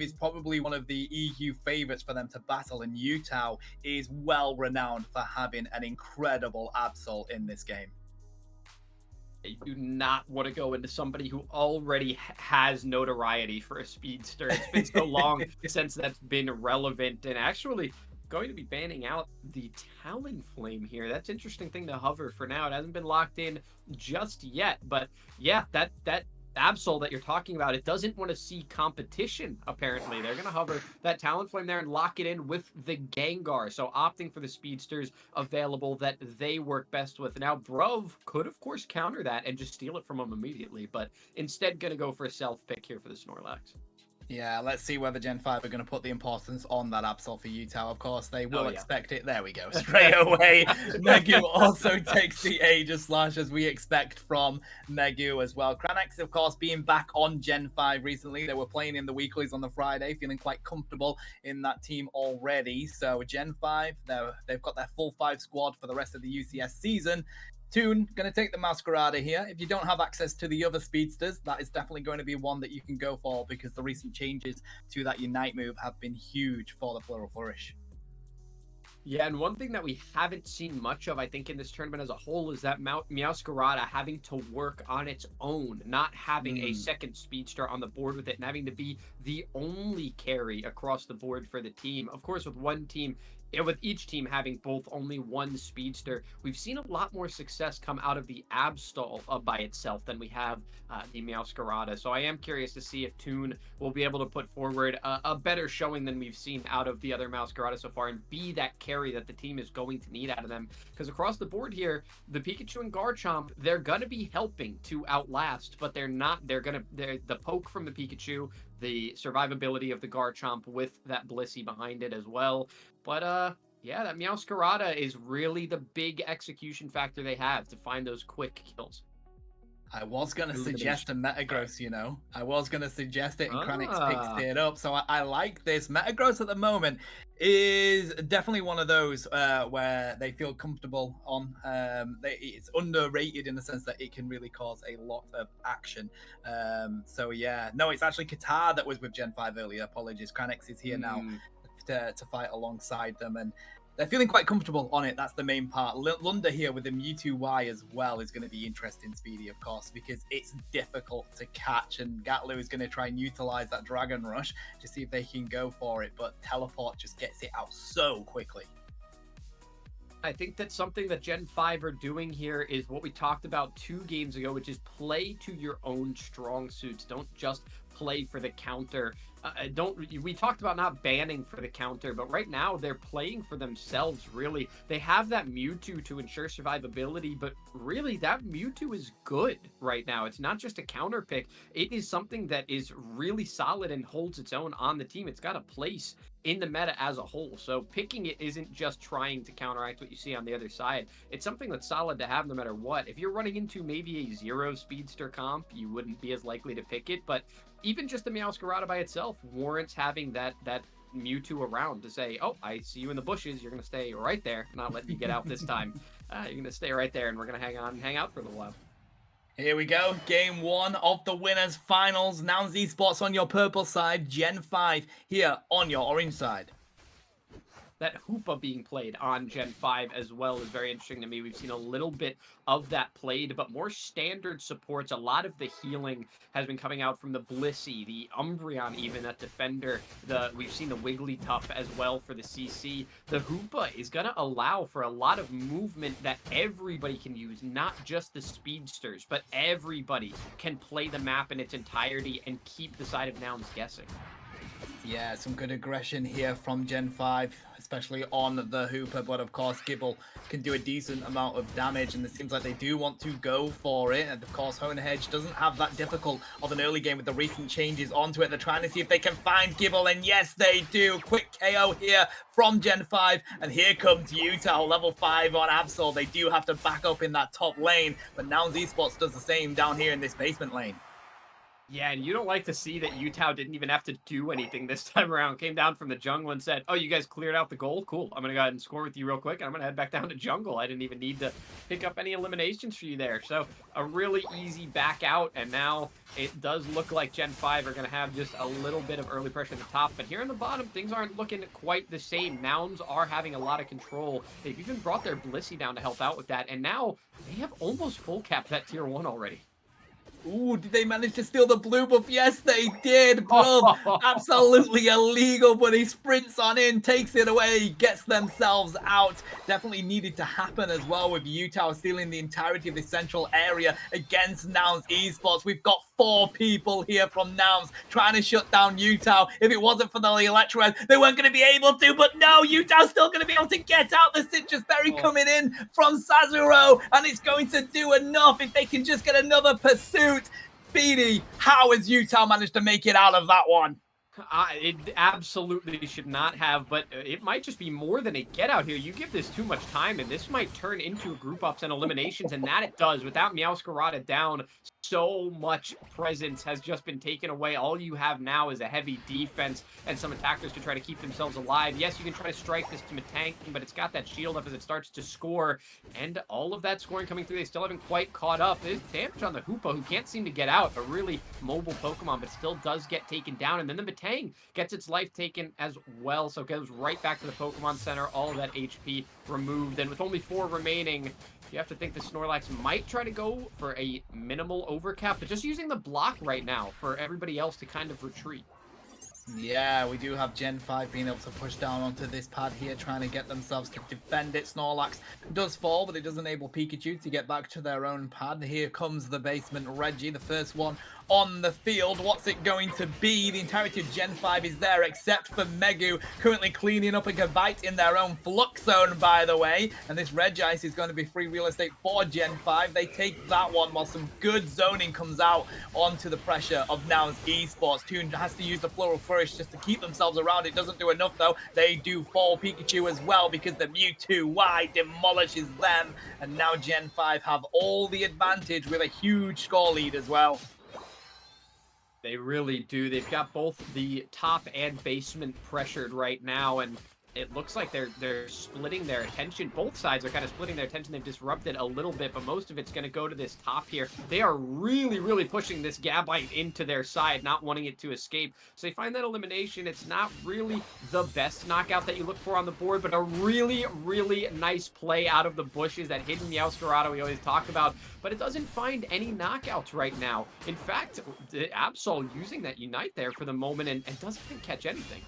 is probably one of the EU favorites for them to battle, and Utah is well renowned for having an incredible Absol in this game. You do not want to go into somebody who already has notoriety for a speedster. It's been so long since that's been relevant, and actually going to be banning out the Talonflame here. That's an interesting thing to hover for now. It hasn't been locked in just yet, but yeah, that Absol that you're talking about, it doesn't want to see competition, apparently. They're going to hover that Talonflame there and lock it in with the Gengar. So opting for the speedsters available that they work best with. Now, Bruv could, of course, counter that and just steal it from him immediately, but instead going to go for a self-pick here for the Snorlax. Yeah, let's see whether Gen 5 are going to put the importance on that Absol for Utah. Of course, they will expect it. There we go. Straight away. Negu also takes the Aegis Slash, as we expect from Negu as well. Cranax, of course, being back on Gen 5 recently. They were playing in the weeklies on the Friday, feeling quite comfortable in that team already. So Gen 5, they've got their full 5 squad for the rest of the UCS season. Toon, going to take the Masquerada here. If you don't have access to the other speedsters, that is definitely going to be one that you can go for, because the recent changes to that Unite move have been huge for the Floral Flourish. Yeah, and one thing that we haven't seen much of, I think, in this tournament as a whole is that Meowscarada having to work on its own, not having a second speedster on the board with it, and having to be the only carry across the board for the team. Of course, with one team, with each team having both only one speedster, we've seen a lot more success come out of the Absol by itself than we have the Meowscarada. So I am curious to see if Toon will be able to put forward a better showing than we've seen out of the other Meowscarada so far, and be that carry that the team is going to need out of them. Because across the board here, the Pikachu and Garchomp, they're going to be helping to outlast, but they're not. They're the poke from the Pikachu, the survivability of the Garchomp with that Blissey behind it as well. But yeah, that Meowscarada is really the big execution factor they have to find those quick kills. I was going to suggest a Metagross, you know. I was going to suggest it, and Kranix picks it up. So I like this. Metagross at the moment is definitely one of those where they feel comfortable on. It's underrated in the sense that it can really cause a lot of action. So yeah, no, it's actually Qatar that was with Gen 5 earlier. Apologies. Kranix is here now to fight alongside them, and they're feeling quite comfortable on it. That's the main part. Lunda here with the Mewtwo Y as well is going to be interesting, Speedy, of course, because it's difficult to catch, and Ghatlue is going to try and utilize that Dragon Rush to see if they can go for it, but Teleport just gets it out so quickly. I think that something that Gen 5 are doing here is what we talked about 2 games ago, which is play to your own strong suits. Don't just play for the counter. We talked about not banning for the counter, but right now they're playing for themselves, really. They have that Mewtwo to ensure survivability, but really that Mewtwo is good right now. It's not just a counter pick. It is something that is really solid and holds its own on the team. It's got a place in the meta as a whole. So picking it isn't just trying to counteract what you see on the other side. It's something that's solid to have no matter what. If you're running into maybe a 0 speedster comp, you wouldn't be as likely to pick it, but even just the Meowscarada by itself warrants having that Mewtwo around to say, oh, I see you in the bushes, you're going to stay right there, not letting you get out this time. You're going to stay right there, and we're going to hang out for a little while. Here we go, game 1 of the winners finals. Nouns Esports on your purple side, Gen 5 here on your orange side. That Hoopa being played on Gen 5 as well is very interesting to me. We've seen a little bit of that played, but more standard supports. A lot of the healing has been coming out from the Blissey, the Umbreon even, that defender. We've seen the Wigglytuff as well for the CC. The Hoopa is going to allow for a lot of movement that everybody can use, not just the speedsters, but everybody can play the map in its entirety and keep the side of Nouns guessing. Yeah, some good aggression here from Gen 5, especially on the Hooper, but of course Gibble can do a decent amount of damage, and it seems like they do want to go for it. And of course Honehedge doesn't have that difficult of an early game with the recent changes onto it. They're trying to see if they can find Gibble, and yes they do. Quick KO here from Gen 5, and here comes Utah, level 5 on Absol. They do have to back up in that top lane, but Nouns Esports does the same down here in this basement lane. Yeah, and you don't like to see that Utah didn't even have to do anything this time around. Came down from the jungle and said, oh, you guys cleared out the gold? Cool. I'm going to go ahead and score with you real quick. And I'm going to head back down to jungle. I didn't even need to pick up any eliminations for you there. So a really easy back out. And now it does look like Gen 5 are going to have just a little bit of early pressure at the top. But here in the bottom, things aren't looking quite the same. Nouns are having a lot of control. They've even brought their Blissey down to help out with that. And now they have almost full capped that tier 1 already. Ooh, did they manage to steal the blue buff? Yes, they did, bro. Absolutely illegal, but he sprints on in, takes it away, gets themselves out. Definitely needed to happen as well with Utah stealing the entirety of the central area against Nouns Esports. We've got 4 people here from Nouns trying to shut down Utah. If it wasn't for the Electro, they weren't going to be able to, but no, Utah's still going to be able to get out. The Citrus Berry coming in from Sazuro, and it's going to do enough if they can just get another pursuit. Speedy, how has Utah managed to make it out of that one? It absolutely should not have, but it might just be more than a get out here. You give this too much time, and this might turn into group ups and eliminations, and that it does. Without Meowscarada down, so much presence has just been taken away. All you have now is a heavy defense and some attackers to try to keep themselves alive. Yes, you can try to strike this to Matang, but it's got that shield up as it starts to score, and all of that scoring coming through, they still haven't quite caught up. There's damage on the Hoopa, who can't seem to get out. A really mobile Pokemon, but still does get taken down, and then the Matang gets its life taken as well, so it goes right back to the Pokemon Center, all of that HP removed, and with only 4 remaining, you have to think the Snorlax might try to go for a minimal overcap, but just using the block right now for everybody else to kind of retreat. Yeah, we do have Gen 5 being able to push down onto this pad here, trying to get themselves to defend it. Snorlax does fall, but it does enable Pikachu to get back to their own pad. Here comes the basement Reggie, the first one on the field. What's it going to be? The entirety of Gen 5 is there, except for Megu, currently cleaning up a Gabite in their own Flux Zone, by the way. And this Regice is going to be free real estate for Gen 5. They take that one while some good zoning comes out onto the pressure of Nouns Esports. Toon has to use the Floral Flourish just to keep themselves around. It doesn't do enough, though. They do fall. Pikachu as well, because the Mewtwo Y demolishes them. And now Gen 5 have all the advantage with a huge score lead as well. They really do. They've got both the top and basement pressured right now, and it looks like they're splitting their attention. Both sides are kind of splitting their attention. They've disrupted a little bit, but most of it's going to go to this top here. They are really, really pushing this Gabite into their side, not wanting it to escape. So they find that elimination. It's not really the best knockout that you look for on the board, but a really, really nice play out of the bushes, that hidden Meowscarada we always talk about. But it doesn't find any knockouts right now. In fact, Absol using that Unite there for the moment and doesn't catch anything.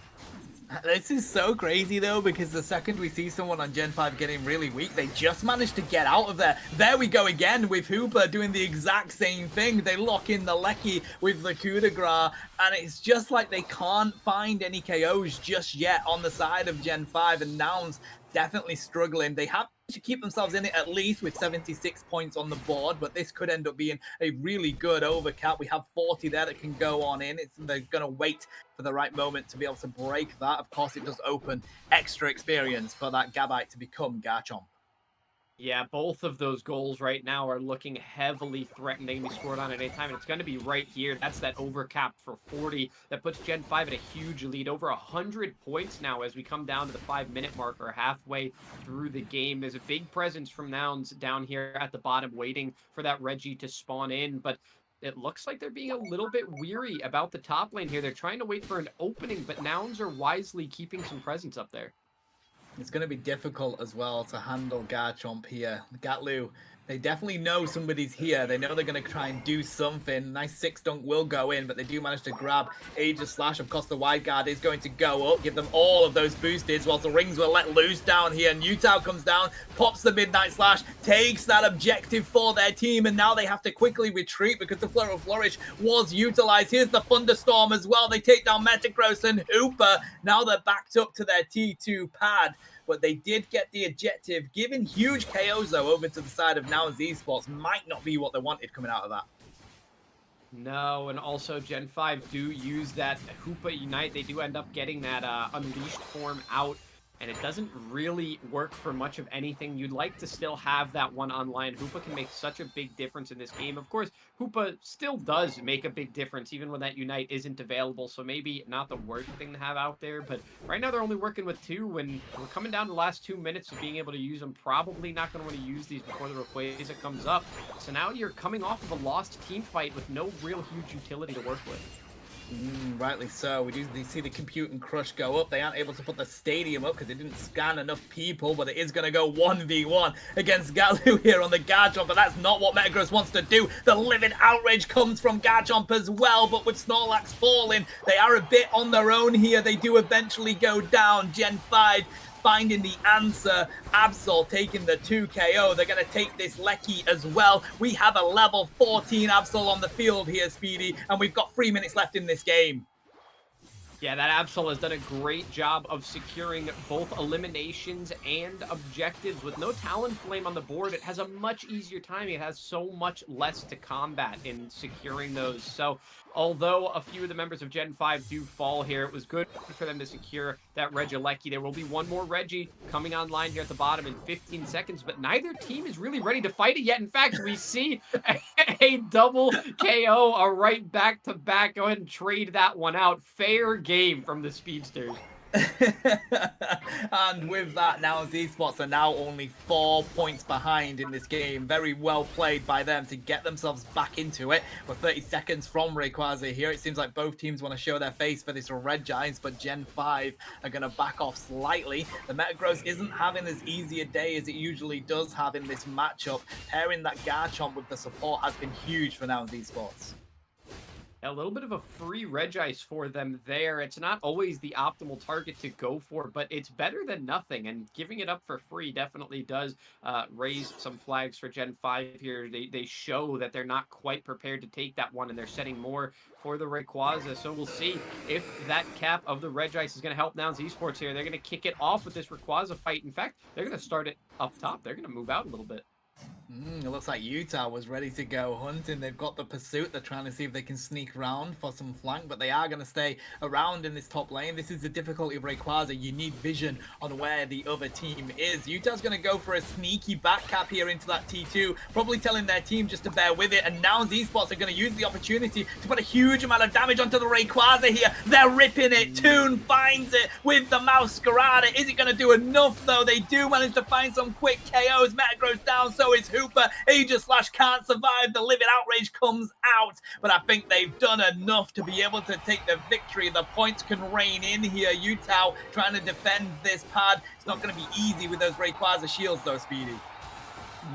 This is so crazy, though, because the second we see someone on Gen 5 getting really weak, they just managed to get out of there. There we go again with Hooper doing the exact same thing. They lock in the Lecky with the coup de grace, and it's just like they can't find any KOs just yet on the side of Gen 5, and Nouns definitely struggling. They have to keep themselves in it at least with 76 points on the board, but this could end up being a really good overcap. We have 40 there that can go on in. They're going to wait for the right moment to be able to break that. Of course, it does open extra experience for that Gabite to become Garchomp. Yeah, both of those goals right now are looking heavily threatened. They can be scored on at any time, and it's going to be right here. That's that overcap for 40 that puts Gen 5 at a huge lead, over 100 points now as we come down to the 5-minute marker halfway through the game. There's a big presence from Nouns down here at the bottom waiting for that Reggie to spawn in, but it looks like they're being a little bit weary about the top lane here. They're trying to wait for an opening, but Nouns are wisely keeping some presence up there. It's going to be difficult as well to handle Garchomp here. Ghatlue, they definitely know somebody's here. They know they're going to try and do something. Nice 6-dunk will go in, but they do manage to grab Aegis Slash. Of course, the wide guard is going to go up, give them all of those boosted, whilst the rings were let loose down here. And Utah comes down, pops the Midnight Slash, takes that objective for their team, and now they have to quickly retreat because the Floral Flourish was utilized. Here's the Thunderstorm as well. They take down Metagross and Hooper. Now they're backed up to their T2 pad. But they did get the objective, giving huge KOs, though, over to the side of Nouns Esports. Might not be what they wanted coming out of that. No, and also Gen 5 do use that Hoopa Unite. They do end up getting that Unleashed form out. and it doesn't really work for much of anything. You'd like to still have that one online. Hoopa can make such a big difference in this game. Of course, Hoopa still does make a big difference even when that Unite isn't available, so maybe not the worst thing to have out there, but right now they're only working with 2 when we're coming down to the last 2 minutes of being able to use them. Probably not going to want to use these before the Rayquaza comes up. So now you're coming off of a lost team fight with no real huge utility to work with. Rightly so. We do see the compute and crush go up. They aren't able to put the stadium up because they didn't scan enough people, but it is going to go 1v1 against Ghatlue here on the Garchomp, but that's not what Metagross wants to do. The Livid Outrage comes from Garchomp as well, but with Snorlax falling, they are a bit on their own here. They do eventually go down. Gen 5 finding the answer. Absol taking the 2 KO. They're going to take this Lecky as well. We have a level 14 Absol on the field here, Speedy, and we've got 3 minutes left in this game. Yeah, that Absol has done a great job of securing both eliminations and objectives. With no Talonflame on the board, it has a much easier time. It has so much less to combat in securing those. So, although a few of the members of Gen 5 do fall here, it was good for them to secure that Regieleki. There will be one more Reggie coming online here at the bottom in 15 seconds, but neither team is really ready to fight it yet. In fact, we see a double KO, a right back-to-back. Go ahead and trade that one out. Fair game from the Speedsters. And with that, Nouns Esports are now only 4 points behind in this game. Very well played by them to get themselves back into it. We're 30 seconds from Rayquaza here. It seems like both teams want to show their face for this Red Giants, but Gen 5 are going to back off slightly. The Metagross isn't having as easy a day as it usually does have in this matchup. Pairing that Garchomp with the support has been huge for Nouns Esports. A little bit of a free Regice for them there. It's not always the optimal target to go for, but it's better than nothing, and giving it up for free definitely does raise some flags for Gen 5 here. They show that they're not quite prepared to take that one, and they're setting more for the Rayquaza, so we'll see if that cap of the Regice is going to help Nouns Esports here. They're going to kick it off with this Rayquaza fight. In fact, they're going to start it up top. They're going to move out a little bit. It looks like Utah was ready to go hunting. They've got the pursuit. They're trying to see if they can sneak around for some flank, but they are going to stay around in this top lane. This is the difficulty of Rayquaza. You need vision on where the other team is. Utah's going to go for a sneaky back cap here into that T2, probably telling their team just to bear with it, and Nouns Esports are going to use the opportunity to put a huge amount of damage onto the Rayquaza here. They're ripping it. Toon finds it with the Masquerada. Is it going to do enough, though? They do manage to find some quick KOs. Metagross down, so is Hooper. Aegislash can't survive. The Livid Outrage comes out, but I think they've done enough to be able to take the victory. The points can reign in here. Utah trying to defend this pad. It's not going to be easy with those Rayquaza shields, though, Speedy.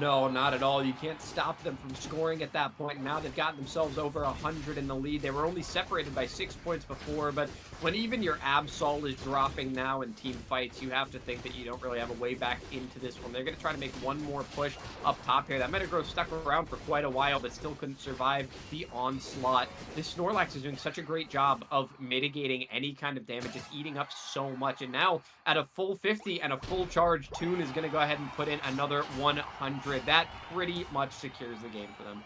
No, not at all. You can't stop them from scoring at that point. Now they've gotten themselves over 100 in the lead. They were only separated by 6 points before, but when even your Absol is dropping now in team fights, you have to think that you don't really have a way back into this one. They're going to try to make one more push up top here. That Metagross stuck around for quite a while, but still couldn't survive the onslaught. This Snorlax is doing such a great job of mitigating any kind of damage, just eating up so much. And now at a full 50 and a full charge, Toon is going to go ahead and put in another 100. That pretty much secures the game for them.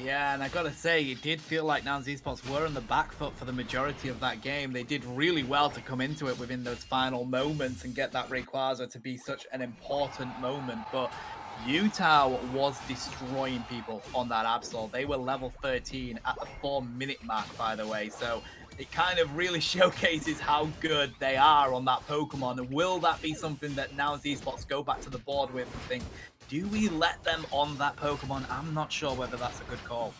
Yeah, and I gotta say, it did feel like Nouns Esports were on the back foot for the majority of that game. They did really well to come into it within those final moments and get that Rayquaza to be such an important moment, but Utah was destroying people on that Absol. They were level 13 at the 4-minute mark, by the way, so it kind of really showcases how good they are on that Pokemon. And will that be something that Nouns Esports go back to the board with and think, do we let them on that Pokemon? I'm not sure whether that's a good call.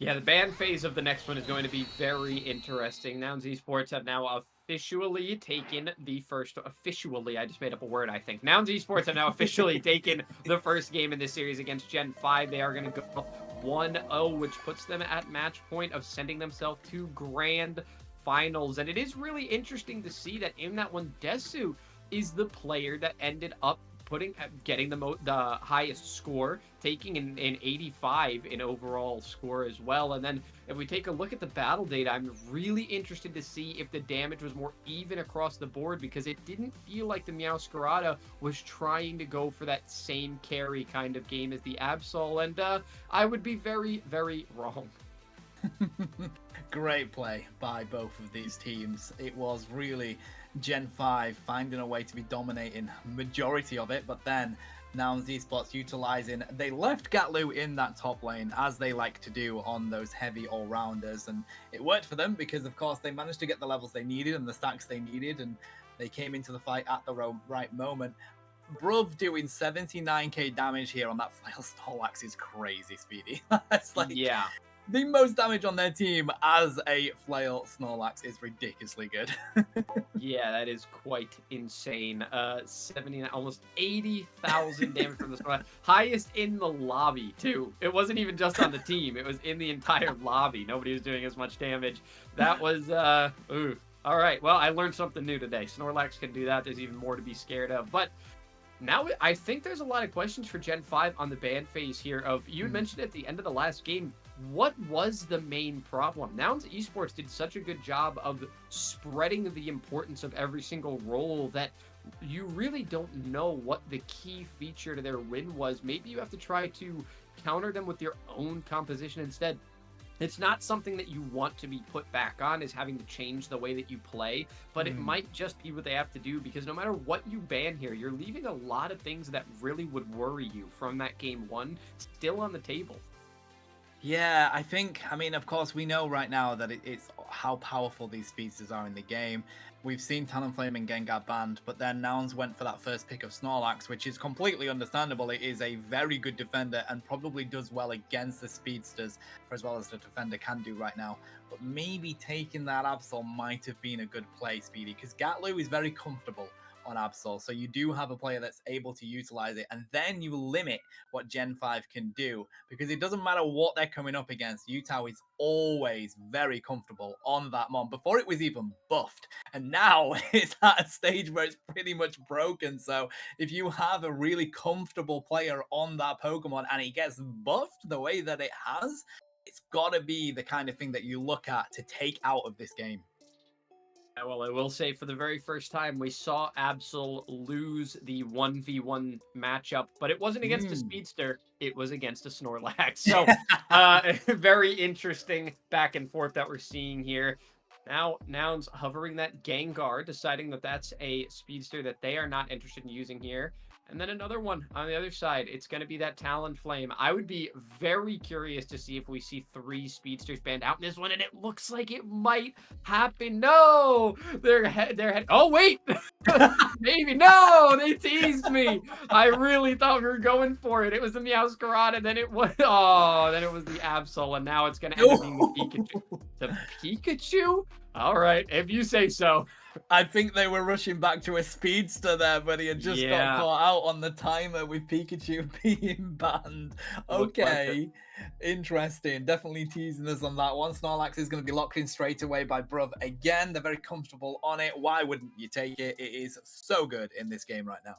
Yeah, the ban phase of the next one is going to be very interesting. Nouns Esports have now officially taken the first... Officially, I just made up a word, I think. Nouns Esports have now officially taken the first game in this series against Gen 5. They are going to go 1-0, which puts them at match point of sending themselves to grand finals. And it is really interesting to see that in that one, Desu is the player that ended up getting the highest score, taking an 85 in overall score as well. And then if we take a look at the battle data, I'm really interested to see if the damage was more even across the board, because it didn't feel like the Meowscarada was trying to go for that same carry kind of game as the Absol, and I would be very, very wrong. Great play by both of these teams. It was really Gen 5 finding a way to be dominating majority of it, but then Nouns Esports utilizing, they left Ghatlue in that top lane as they like to do on those heavy all-rounders, and it worked for them because of course they managed to get the levels they needed and the stacks they needed, and they came into the fight at the right moment. Bruv doing 79k damage here on that Flail Snorlax is crazy, Speedy. It's like, yeah, the most damage on their team as a Flail Snorlax is ridiculously good. yeah, that is quite insane. 79, almost 80,000 damage from the Snorlax. Highest in the lobby, too. It wasn't even just on the team. It was in the entire lobby. Nobody was doing as much damage. That was, ooh. All right, well, I learned something new today. Snorlax can do that. There's even more to be scared of. But now I think there's a lot of questions for Gen 5 on the ban phase here of, you mentioned at the end of the last game, what was the main problem? Nouns Esports did such a good job of spreading the importance of every single role that you really don't know what the key feature to their win was. Maybe you have to try to counter them with your own composition instead. It's not something that you want to be put back on, is having to change the way that you play, but it might just be what they have to do, because no matter what you ban here, you're leaving a lot of things that really would worry you from that game one still on the table. Yeah, I mean, of course, we know right now that it's how powerful these speedsters are in the game. We've seen Talonflame and Gengar banned, but then Nouns went for that first pick of Snorlax, which is completely understandable. It is a very good defender and probably does well against the speedsters, for as well as the defender can do right now. But maybe taking that Absol might have been a good play, Speedy, because Ghatlue is very comfortable on Absol, so you do have a player that's able to utilize it, and then you limit what Gen 5 can do, because it doesn't matter what they're coming up against. Yutao is always very comfortable on that Mon before it was even buffed, and now it's at a stage where it's pretty much broken. So if you have a really comfortable player on that Pokemon and it gets buffed the way that it has, it's got to be the kind of thing that you look at to take out of this game. Well, I will say for the very first time, we saw Absol lose the 1v1 matchup, but it wasn't against a speedster, it was against a Snorlax. So, very interesting back and forth that we're seeing here. Now, Nouns hovering that Gengar, deciding that that's a speedster that they are not interested in using here. And then another one on the other side. It's going to be that Talonflame. I would be very curious to see if we see 3 speedsters banned out in this one, and it looks like it might happen. No! They're head. Oh, wait! Maybe. No! They teased me! I really thought we were going for it. It was the Meowscarada, and then it was... Oh, then it was the Absol, and now it's going to end up being the Pikachu. The Pikachu? All right, if you say so. I think they were rushing back to a speedster there, but he had just got caught out on the timer with Pikachu being banned. Okay, interesting. Definitely teasing us on that one. Snorlax is going to be locked in straight away by Bruv again. They're very comfortable on it. Why wouldn't you take it? It is so good in this game right now.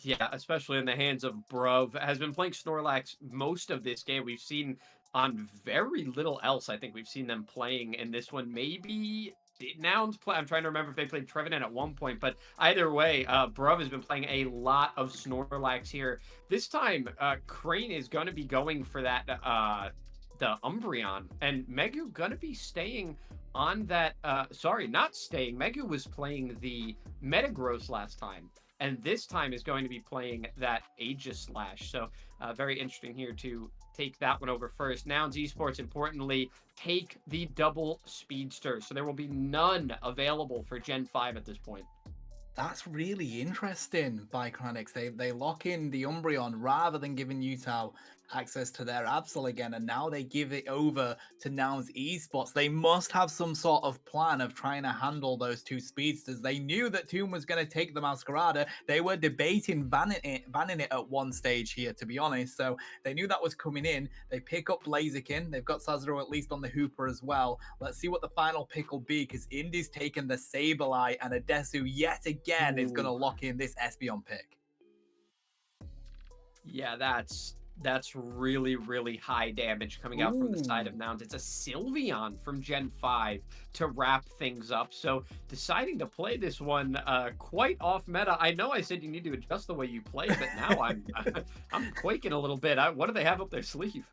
Yeah, especially in the hands of Bruv. Has been playing Snorlax most of this game. We've seen on very little else. I think we've seen them playing in this one. Maybe Nouns play. I'm trying to remember if they played Trevenant at one point, but either way, Bruv has been playing a lot of Snorlax here. This time, Crane is going to be going for that the Umbreon, and Megu going to be staying on that. Sorry, not staying. Megu was playing the Metagross last time, and this time is going to be playing that Aegislash. So very interesting here to take that one over first. Nouns Esports, importantly, take the double speedster. So there will be none available for Gen 5 at this point. That's really interesting by Cranix. They lock in the Umbreon rather than giving Yutao access to their Absol again, and now they give it over to Nouns Esports. They must have some sort of plan of trying to handle those 2 speedsters. They knew that Toon was going to take the Masquerada. They were debating banning it at one stage here, to be honest. So they knew that was coming in. They pick up Blaziken. They've got Sazero at least on the Hooper as well. Let's see what the final pick will be, because Indy's taken the Sableye, and Adesu yet again is going to lock in this Espeon pick. Yeah, that's really, really high damage coming out from the side of Nouns. It's a Sylveon from Gen 5 to wrap things up. So deciding to play this one quite off meta. I know I said you need to adjust the way you play, but now I'm quaking a little bit. What do they have up their sleeve?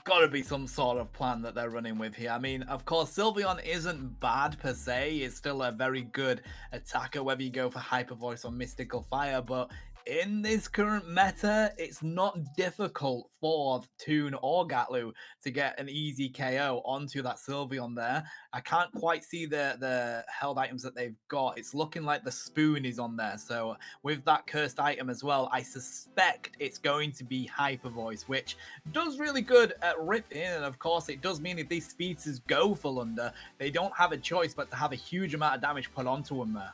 got to be some sort of plan that they're running with here. I mean, of course, Sylveon isn't bad per se. It's still a very good attacker, whether you go for Hyper Voice or Mystical Fire. But in this current meta, it's not difficult for Toon or Ghatlue to get an easy KO onto that Sylveon there. I can't quite see the held items that they've got. It's looking like the spoon is on there. So with that cursed item as well, I suspect it's going to be Hyper Voice, which does really good at ripping, and of course it does mean if these speedsters go for Lunda, they don't have a choice but to have a huge amount of damage put onto them there.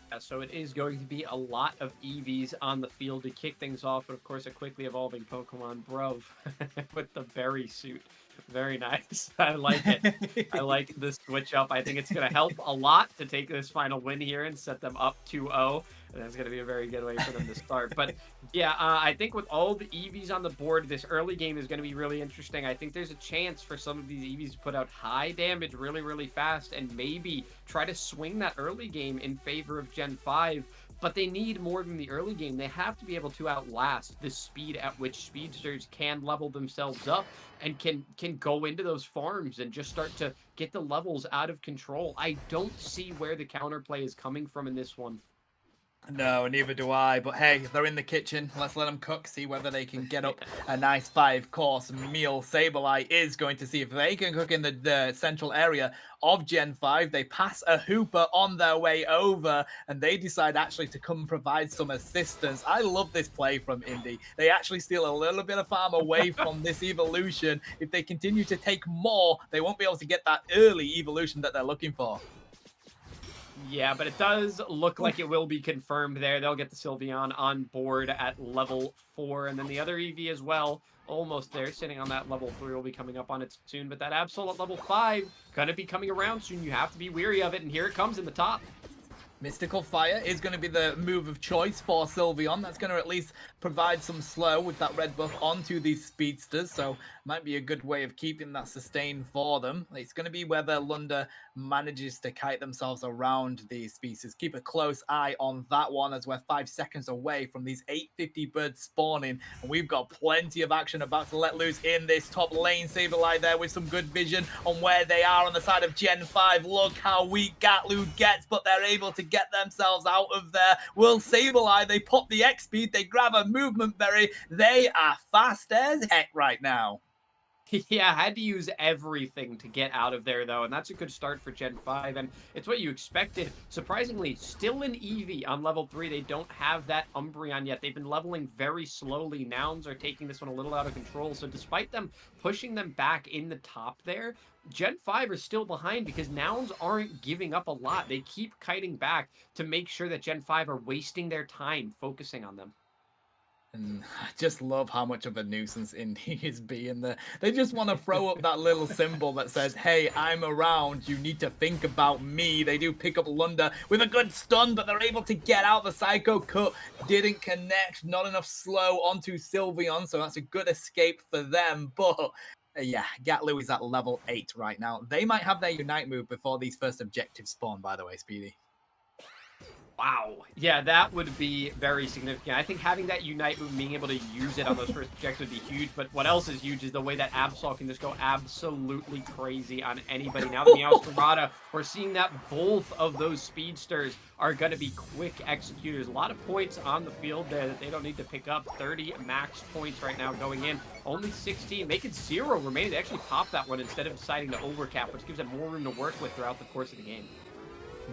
Yeah, so it is going to be a lot of EVs on the field to kick things off, but of course a quickly evolving Pokemon Brove with the berry suit. Very nice. I like it. I like the switch up. I think it's going to help a lot to take this final win here and set them up 2-0. And that's going to be a very good way for them to start. But yeah, I think with all the EVs on the board, this early game is going to be really interesting. I think there's a chance for some of these EVs to put out high damage really, really fast and maybe try to swing that early game in favor of Gen 5. But they need more than the early game. They have to be able to outlast the speed at which speedsters can level themselves up and can go into those farms and just start to get the levels out of control. I don't see where the counterplay is coming from in this one. No, neither do I. But hey, they're in the kitchen. Let's let them cook, see whether they can get up a nice 5-course meal. Sableye is going to see if they can cook in the central area of Gen 5. They pass a Hooper on their way over, and they decide actually to come provide some assistance. I love this play from Indy. They actually steal a little bit of farm away from this evolution. If they continue to take more, they won't be able to get that early evolution that they're looking for. Yeah, but it does look like it will be confirmed there. They'll get the Sylveon on board at level 4, and then the other EV as well, almost there, sitting on that level 3, will be coming up on it soon. But that Absol at level 5, gonna be coming around soon. You have to be weary of it, and here it comes in the top. Mystical Fire is going to be the move of choice for Sylveon. That's going to at least provide some slow with that red buff onto these speedsters, so might be a good way of keeping that sustain for them. It's going to be whether Lunda manages to kite themselves around these species. Keep a close eye on that one as we're 5 seconds away from these 850 birds spawning, and we've got plenty of action about to let loose in this top lane. Sableye there with some good vision on where they are on the side of Gen 5. Look how weak Ghatlue gets, but they're able to get themselves out of there. Will Sableye, they pop the X speed, they grab a movement berry. They are fast as heck right now. Yeah, had to use everything to get out of there, though, and that's a good start for Gen 5, and it's what you expected. Surprisingly, still an Eevee on level 3. They don't have that Umbreon yet. They've been leveling very slowly. Nouns are taking this one a little out of control, so despite them pushing them back in the top there, Gen 5 is still behind because Nouns aren't giving up a lot. They keep kiting back to make sure that Gen 5 are wasting their time focusing on them. And I just love how much of a nuisance Indy is being there. They just want to throw up that little symbol that says, hey, I'm around. You need to think about me. They do pick up Lunda with a good stun, but they're able to get out. The Psycho Cut didn't connect. Not enough slow onto Sylveon, so that's a good escape for them. But yeah, Ghatlue is at level 8 right now. They might have their Unite move before these first objectives spawn, by the way, Speedy. Wow. Yeah, that would be very significant. I think having that Unite move, being able to use it on those first objectives would be huge, but what else is huge is the way that Absol can just go absolutely crazy on anybody. Now the Meowscarada, we're seeing that both of those speedsters are going to be quick executors. A lot of points on the field there that they don't need to pick up. 30 max points right now going in. Only 16, make it 0 remaining. They actually pop that one instead of deciding to overcap, which gives them more room to work with throughout the course of the game.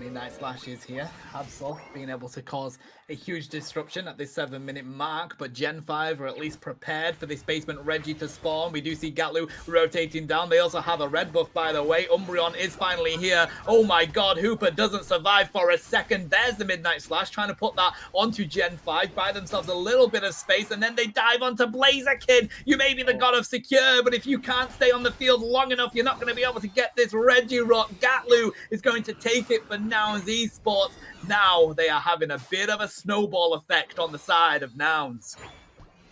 Midnight Slash is here. Absol being able to cause a huge disruption at this 7-minute mark, but Gen 5 are at least prepared for this basement Reggie to spawn. We do see Ghatlue rotating down. They also have a red buff, by the way. Umbreon is finally here. Oh my god, Hooper doesn't survive for a second. There's the Midnight Slash, trying to put that onto Gen 5, buy themselves a little bit of space, and then they dive onto Blaziken. You may be the god of secure, but if you can't stay on the field long enough, you're not going to be able to get this Reggie rock. Ghatlue is going to take it for Nouns Esports. Now they are having a bit of a snowball effect on the side of Nouns.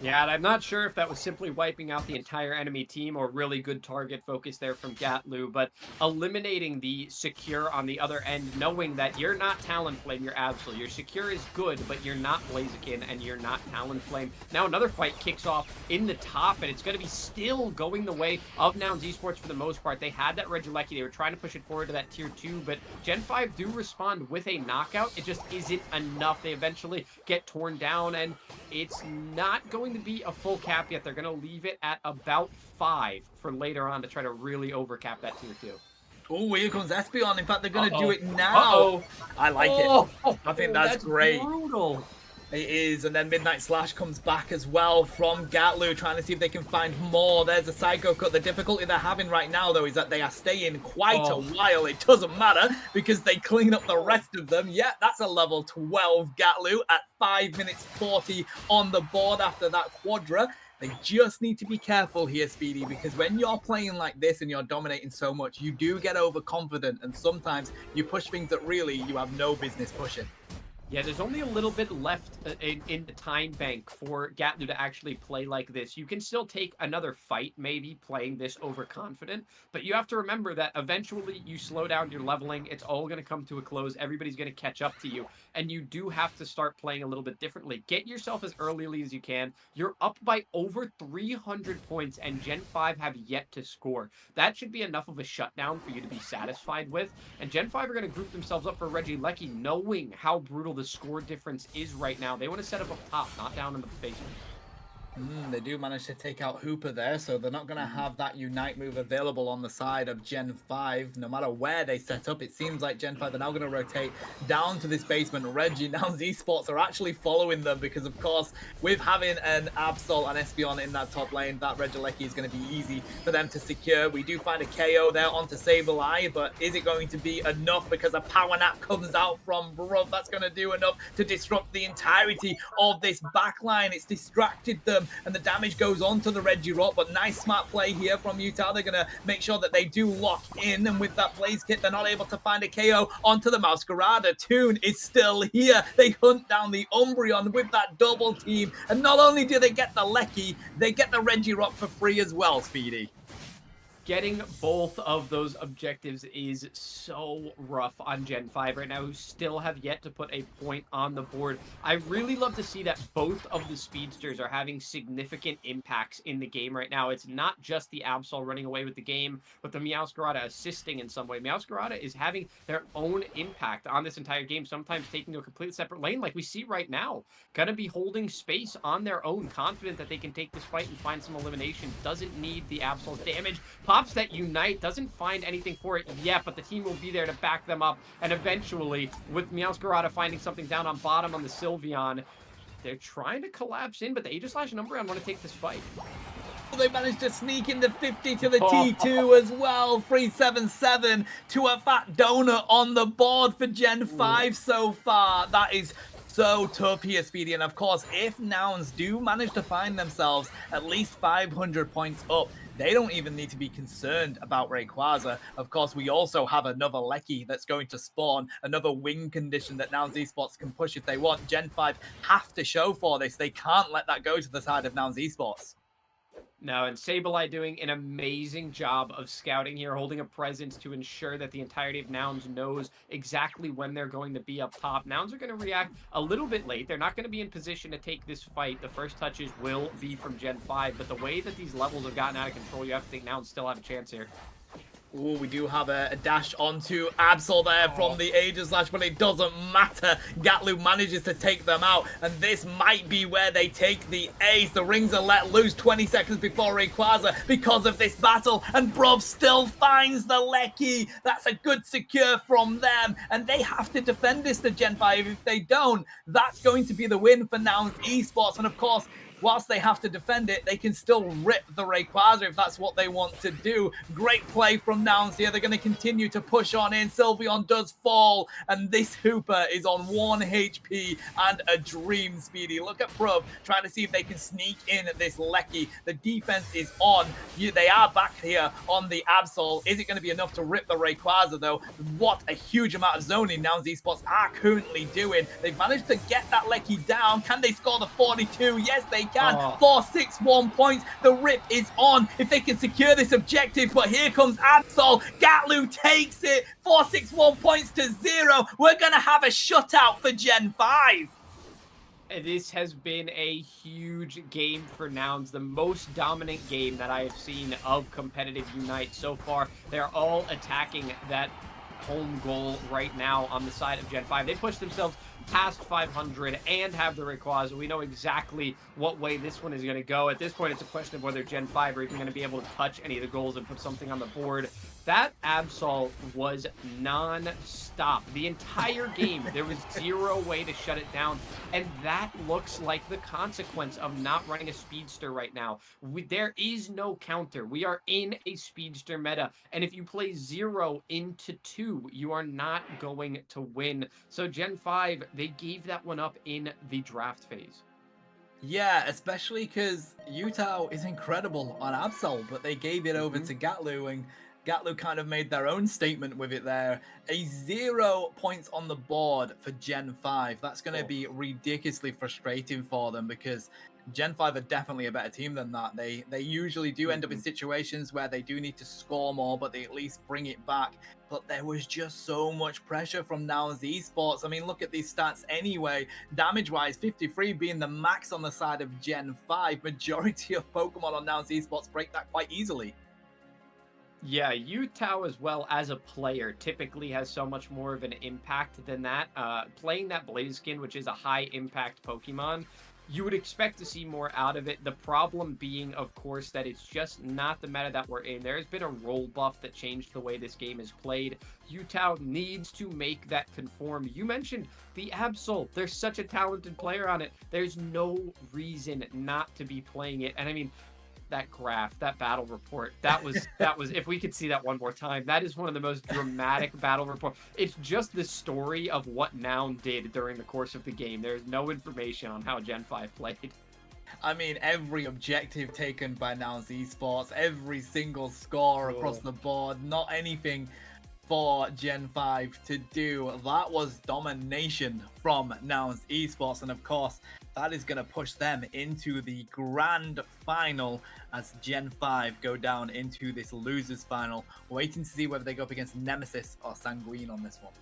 Yeah, and I'm not sure if that was simply wiping out the entire enemy team or really good target focus there from Ghatlue, but eliminating the secure on the other end, knowing that you're not Talonflame, you're Absol. Your secure is good, but you're not Blaziken and you're not Talonflame. Now another fight kicks off in the top, and it's going to be still going the way of Nouns Esports for the most part. They had that Regieleki, they were trying to push it forward to that tier 2, but Gen 5 do respond with a knockout. It just isn't enough. They eventually get torn down, and it's not going to be a full cap yet. They're going to leave it at about 5 for later on to try to really overcap that tier 2. Oh, here comes Espeon. In fact, they're going to do it now. I like it. I think that's great. Brutal. It is, and then Midnight Slash comes back as well from Ghatlue, trying to see if they can find more. There's a Psycho Cut. The difficulty they're having right now, though, is that they are staying quite a while. It doesn't matter, because they clean up the rest of them. Yeah, that's a level 12 Ghatlue at 5 minutes 40 on the board after that Quadra. They just need to be careful here, Speedy, because when you're playing like this and you're dominating so much, you do get overconfident, and sometimes you push things that really you have no business pushing. Yeah, there's only a little bit left in the time bank for Ghatlue to actually play like this. You can still take another fight, maybe, playing this overconfident, but you have to remember that eventually you slow down your leveling, it's all going to come to a close, everybody's going to catch up to you, and you do have to start playing a little bit differently. Get yourself as early as you can. You're up by over 300 points, and Gen 5 have yet to score. That should be enough of a shutdown for you to be satisfied with, and Gen 5 are going to group themselves up for Regieleki, knowing how brutal the score difference is right now. They want to set up top, not down in the basement. They do manage to take out Hooper there, so they're not going to have that Unite move available on the side of Gen 5. No matter where they set up, it seems like Gen 5 are now going to rotate down to this basement. Reggie, Nouns Esports are actually following them because, of course, with having an Absol and Espeon in that top lane, that Regieleki is going to be easy for them to secure. We do find a KO there onto Sableye, but is it going to be enough? Because a power nap comes out from Bruv. That's going to do enough to disrupt the entirety of this backline. It's distracted them, and the damage goes on to the Reggie-Rock, but nice smart play here from Utah. They're going to make sure that they do lock in, and with that Blaze Kit, they're not able to find a KO onto the Masquerada. Toon is still here. They hunt down the Umbreon with that double team, and not only do they get the Lecky, they get the Reggie-Rock for free as well, Speedy. Getting both of those objectives is so rough on Gen 5 right now, who still have yet to put a point on the board. I really love to see that both of the speedsters are having significant impacts in the game right now. It's not just the Absol running away with the game, but the Meowscarada assisting in some way. Meowscarada is having their own impact on this entire game, sometimes taking a completely separate lane like we see right now. Gonna be holding space on their own, confident that they can take this fight and find some elimination. Doesn't need the Absol's damage. Pops that Unite, doesn't find anything for it yet, but the team will be there to back them up, and eventually, with Meowscarada finding something down on bottom on the Sylveon, they're trying to collapse in, but the Aegislash and Umbreon want to take this fight. They managed to sneak in the 50 to the T2 as well. 377 to a fat donut on the board for Gen 5 so far. That is so tough here, Speedy. And of course, if Nouns do manage to find themselves at least 500 points up, they don't even need to be concerned about Rayquaza. Of course, we also have another Lecky that's going to spawn, another wing condition that Nouns Esports can push if they want. Gen 5 have to show for this. They can't let that go to the side of Nouns Esports. No, and Sableye doing an amazing job of scouting here, holding a presence to ensure that the entirety of Nouns knows exactly when they're going to be up top. Nouns are going to react a little bit late. They're not going to be in position to take this fight. The first touches will be from Gen 5, but the way that these levels have gotten out of control, you have to think Nouns still have a chance here. Ooh, we do have a dash onto Absol there from the Aegislash, but it doesn't matter. Ghatlue manages to take them out, and this might be where they take the ace. The rings are let loose 20 seconds before Rayquaza because of this battle, and Bruv still finds the Lecky. That's a good secure from them, and they have to defend this to Gen 5. If they don't, that's going to be the win for Nouns Esports, and of course, whilst they have to defend it, they can still rip the Rayquaza if that's what they want to do. Great play from Nouns here. They're going to continue to push on in. Sylveon does fall, and this Hooper is on 1 HP and a dream, Speedy. Look at Bruv trying to see if they can sneak in at this Lecky. The defense is on. They are back here on the Absol. Is it going to be enough to rip the Rayquaza, though? What a huge amount of zoning Nouns Esports are currently doing. They've managed to get that Lecky down. Can they score the 42? Yes, they can. 461 points. The rip is on if they can secure this objective. But here comes Absol. Ghatlue takes it. 461 points to 0. We're going to have a shutout for Gen 5. This has been a huge game for Nouns, the most dominant game that I have seen of competitive Unite so far. They're all attacking that home goal right now on the side of Gen 5. They pushed themselves past 500 and have the Rayquaza. We know exactly what way this one is going to go. At this point, it's a question of whether Gen 5 are even going to be able to touch any of the goals and put something on the board. That Absol was non-stop. The entire game, there was zero way to shut it down. And that looks like the consequence of not running a Speedster right now. There is no counter. We are in a Speedster meta. And if you play 0 into 2, you are not going to win. So Gen 5, they gave that one up in the draft phase. Yeah, especially because Utah is incredible on Absol, but they gave it over to Ghatlue, and Ghatlue kind of made their own statement with it there. A 0 points on the board for Gen 5. That's going to be ridiculously frustrating for them because Gen 5 are definitely a better team than that. They usually do end up in situations where they do need to score more, but they at least bring it back. But there was just so much pressure from Nouns Esports. I mean, look at these stats anyway. Damage-wise, 53 being the max on the side of Gen 5. Majority of Pokemon on Nouns Esports break that quite easily. Yeah, Utah as well as a player typically has so much more of an impact than that. Playing that Blaziken, which is a high impact Pokemon, you would expect to see more out of it. The problem being, of course, that it's just not the meta that we're in. There's been a role buff that changed the way this game is played. Utah needs to make that conform. You mentioned the Absol. There's such a talented player on it. There's no reason not to be playing it. And I mean, that graph, that battle report, that was if we could see that one more time, that is one of the most dramatic battle report. It's just the story of what Noun did during the course of the game. There's no information on how Gen 5 played. I mean, every objective taken by Nouns Esports, every single score across the board, not anything for Gen 5 to do. That was domination from Nouns Esports, and of course, that is going to push them into the grand final as Gen 5 go down into this losers final. Waiting to see whether they go up against Nemesis or Sanguine on this one.